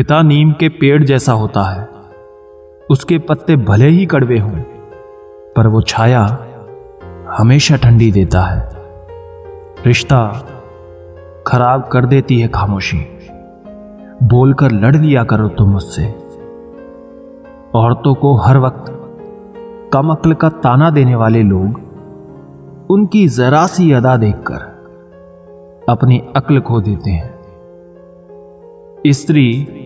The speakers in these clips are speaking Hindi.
पिता नीम के पेड़ जैसा होता है। उसके पत्ते भले ही कड़वे हों, पर वो छाया हमेशा ठंडी देता है। रिश्ता खराब कर देती है खामोशी। बोलकर लड़ लिया करो तुम मुझसे। औरतों को हर वक्त कम अक्ल का ताना देने वाले लोग उनकी जरा सी अदा देखकर अपनी अक्ल खो देते हैं। स्त्री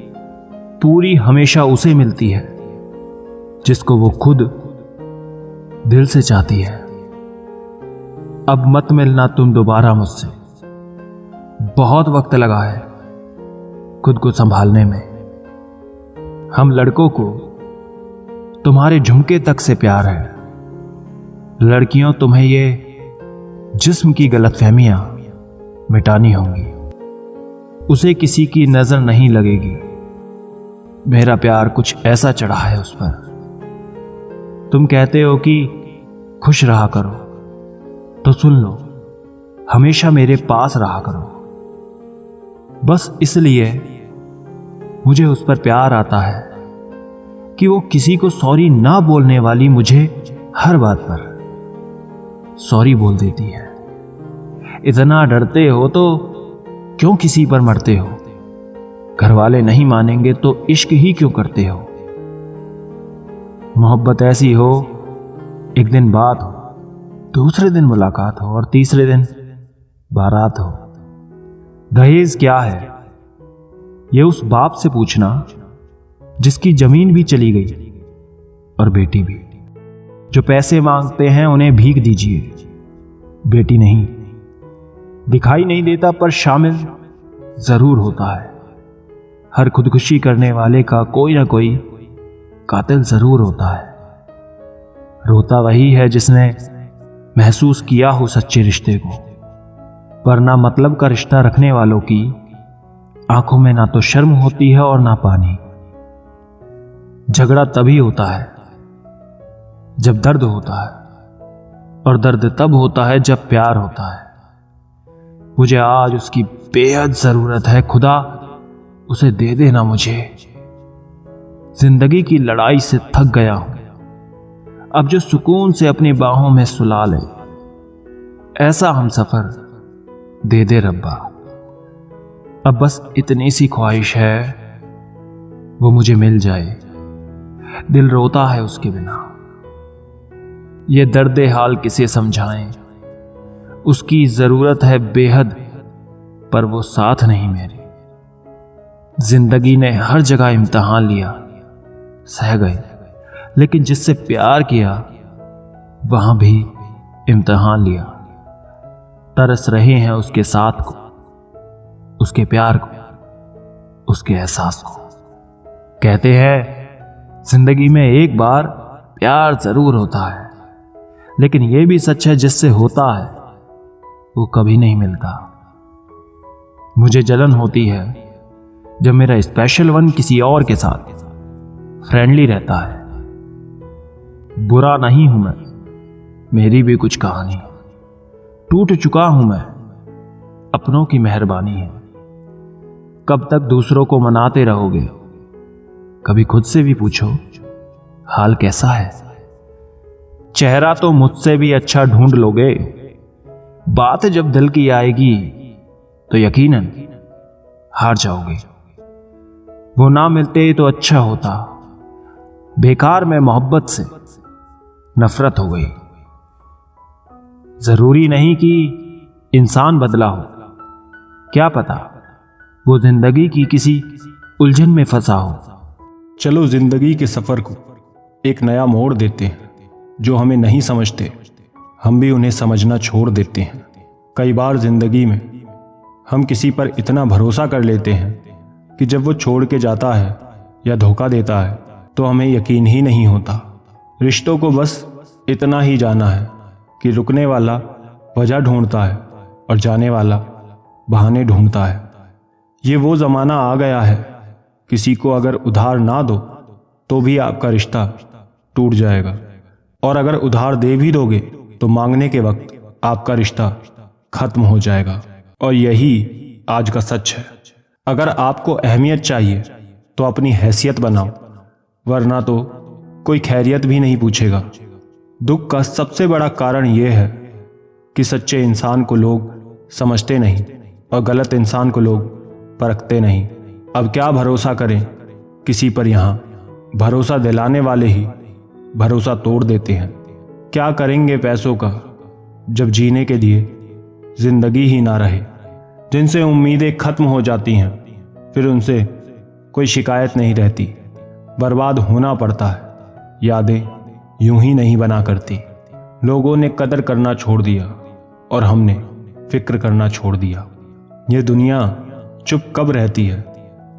पूरी हमेशा उसे मिलती है जिसको वो खुद दिल से चाहती है। अब मत मिलना तुम दोबारा मुझसे। बहुत वक्त लगा है खुद को संभालने में। हम लड़कों को तुम्हारे झुमके तक से प्यार है। लड़कियों, तुम्हें ये जिस्म की गलतफहमियां मिटानी होंगी। उसे किसी की नजर नहीं लगेगी। मेरा प्यार कुछ ऐसा चढ़ा है उस पर। तुम कहते हो कि खुश रहा करो, तो सुन लो, हमेशा मेरे पास रहा करो। बस इसलिए मुझे उस पर प्यार आता है कि वो किसी को सॉरी ना बोलने वाली मुझे हर बात पर सॉरी बोल देती है। इतना डरते हो तो क्यों किसी पर मरते हो? घर वाले नहीं मानेंगे तो इश्क ही क्यों करते हो? मोहब्बत ऐसी हो, एक दिन बात हो, दूसरे दिन मुलाकात हो और तीसरे दिन बारात हो। दहेज क्या है ये उस बाप से पूछना जिसकी जमीन भी चली गई और बेटी भी। जो पैसे मांगते हैं उन्हें भीख दीजिए, बेटी नहीं। दिखाई नहीं देता पर शामिल जरूर होता है। हर खुदकुशी करने वाले का कोई ना कोई कातिल जरूर होता है। रोता वही है जिसने महसूस किया हो सच्चे रिश्ते को, पर ना मतलब का रिश्ता रखने वालों की आंखों में ना तो शर्म होती है और ना पानी। झगड़ा तभी होता है जब दर्द होता है, और दर्द तब होता है जब प्यार होता है। मुझे आज उसकी बेहद जरूरत है। खुदा उसे दे देना मुझे। जिंदगी की लड़ाई से थक गया हूं। अब जो सुकून से अपनी बाहों में सुला ले, ऐसा हम सफर दे दे रब्बा। अब बस इतनी सी ख्वाहिश है, वो मुझे मिल जाए। दिल रोता है उसके बिना। ये दर्द हाल किसे समझाएं? उसकी जरूरत है बेहद, पर वो साथ नहीं मेरी। जिंदगी ने हर जगह इम्तिहान लिया, सह गए, लेकिन जिससे प्यार किया वहां भी इम्तिहान लिया। तरस रहे हैं उसके साथ को, उसके प्यार को, उसके एहसास को। कहते हैं जिंदगी में एक बार प्यार जरूर होता है, लेकिन यह भी सच है जिससे होता है वो कभी नहीं मिलता। मुझे जलन होती है जब मेरा स्पेशल वन किसी और के साथ फ्रेंडली रहता है। बुरा नहीं हूं मैं, मेरी भी कुछ कहानी। टूट चुका हूं मैं, अपनों की मेहरबानी है। कब तक दूसरों को मनाते रहोगे? कभी खुद से भी पूछो हाल कैसा है। चेहरा तो मुझसे भी अच्छा ढूंढ लोगे, बात जब दिल की आएगी तो यकीनन हार जाओगे। वो ना मिलते तो अच्छा होता, बेकार में मोहब्बत से नफरत हो गई। जरूरी नहीं कि इंसान बदला हो, क्या पता वो जिंदगी की किसी उलझन में फंसा हो। चलो जिंदगी के सफर को एक नया मोड़ देते हैं। जो हमें नहीं समझते हम भी उन्हें समझना छोड़ देते हैं। कई बार जिंदगी में हम किसी पर इतना भरोसा कर लेते हैं कि जब वो छोड़ के जाता है या धोखा देता है तो हमें यकीन ही नहीं होता। रिश्तों को बस इतना ही जाना है कि रुकने वाला वजह ढूंढता है और जाने वाला बहाने ढूंढता है। ये वो ज़माना आ गया है, किसी को अगर उधार ना दो तो भी आपका रिश्ता टूट जाएगा, और अगर उधार दे भी दोगे तो मांगने के वक्त आपका रिश्ता खत्म हो जाएगा। और यही आज का सच है। अगर आपको अहमियत चाहिए तो अपनी हैसियत बनाओ, वरना तो कोई खैरियत भी नहीं पूछेगा। दुख का सबसे बड़ा कारण यह है कि सच्चे इंसान को लोग समझते नहीं और गलत इंसान को लोग परखते नहीं। अब क्या भरोसा करें किसी पर, यहाँ भरोसा दिलाने वाले ही भरोसा तोड़ देते हैं। क्या करेंगे पैसों का जब जीने के लिए जिंदगी ही ना रहे। जिनसे उम्मीदें खत्म हो जाती हैं फिर उनसे कोई शिकायत नहीं रहती। बर्बाद होना पड़ता है, यादें यूं ही नहीं बना करती। लोगों ने कदर करना छोड़ दिया और हमने फिक्र करना छोड़ दिया। ये दुनिया चुप कब रहती है,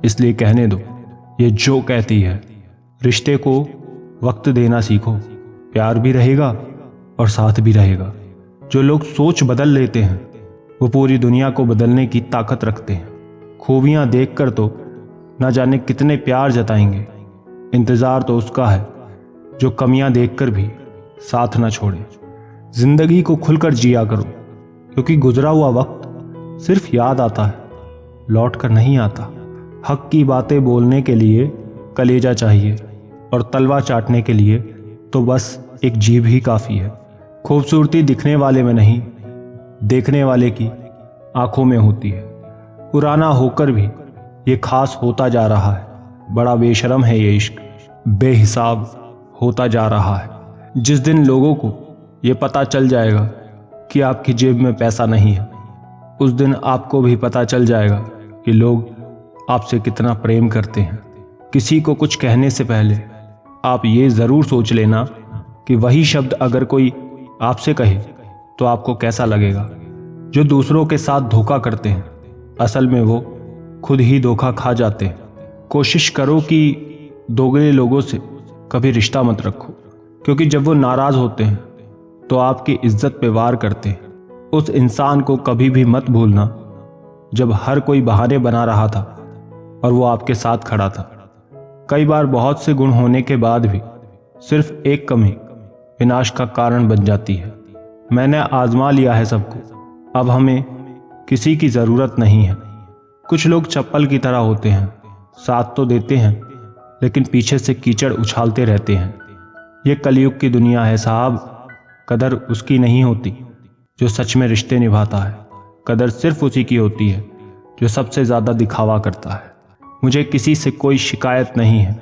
इसलिए कहने दो ये जो कहती है। रिश्ते को वक्त देना सीखो, प्यार भी रहेगा और साथ भी रहेगा। जो लोग सोच बदल लेते हैं वो पूरी दुनिया को बदलने की ताकत रखते हैं। खूबियां देखकर तो न जाने कितने प्यार जताएंगे। इंतज़ार तो उसका है जो कमियां देखकर भी साथ न छोड़े। जिंदगी को खुलकर जिया करो, क्योंकि गुजरा हुआ वक्त सिर्फ याद आता है, लौट कर नहीं आता। हक की बातें बोलने के लिए कलेजा चाहिए और तलवा चाटने के लिए तो बस एक जीभ ही काफ़ी है। खूबसूरती दिखने वाले में नहीं, देखने वाले की आंखों में होती है। पुराना होकर भी ये खास होता जा रहा है। बड़ा बेशरम है ये इश्क, बेहिसाब होता जा रहा है। जिस दिन लोगों को ये पता चल जाएगा कि आपकी जेब में पैसा नहीं है, उस दिन आपको भी पता चल जाएगा कि लोग आपसे कितना प्रेम करते हैं। किसी को कुछ कहने से पहले आप ये ज़रूर सोच लेना कि वही शब्द अगर कोई आपसे कहे तो आपको कैसा लगेगा। जो दूसरों के साथ धोखा करते हैं असल में वो खुद ही धोखा खा जाते हैं। कोशिश करो कि दोगले लोगों से कभी रिश्ता मत रखो, क्योंकि जब वो नाराज़ होते हैं तो आपकी इज्जत पे वार करते हैं। उस इंसान को कभी भी मत भूलना जब हर कोई बहाने बना रहा था और वो आपके साथ खड़ा था। कई बार बहुत से गुण होने के बाद भी सिर्फ एक कमी विनाश का कारण बन जाती है। मैंने आजमा लिया है सबको, अब हमें किसी की ज़रूरत नहीं है। कुछ लोग चप्पल की तरह होते हैं, साथ तो देते हैं लेकिन पीछे से कीचड़ उछालते रहते हैं। ये कलयुग की दुनिया है साहब। कदर उसकी नहीं होती जो सच में रिश्ते निभाता है, कदर सिर्फ उसी की होती है जो सबसे ज़्यादा दिखावा करता है। मुझे किसी से कोई शिकायत नहीं है,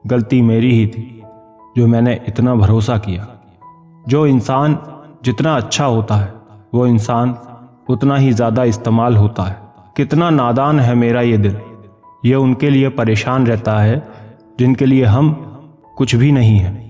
गलती मेरी ही थी जो मैंने इतना भरोसा किया। जो इंसान जितना अच्छा होता है वो इंसान उतना ही ज़्यादा इस्तेमाल होता है। कितना नादान है मेरा ये दिल, ये उनके लिए परेशान रहता है जिनके लिए हम कुछ भी नहीं हैं।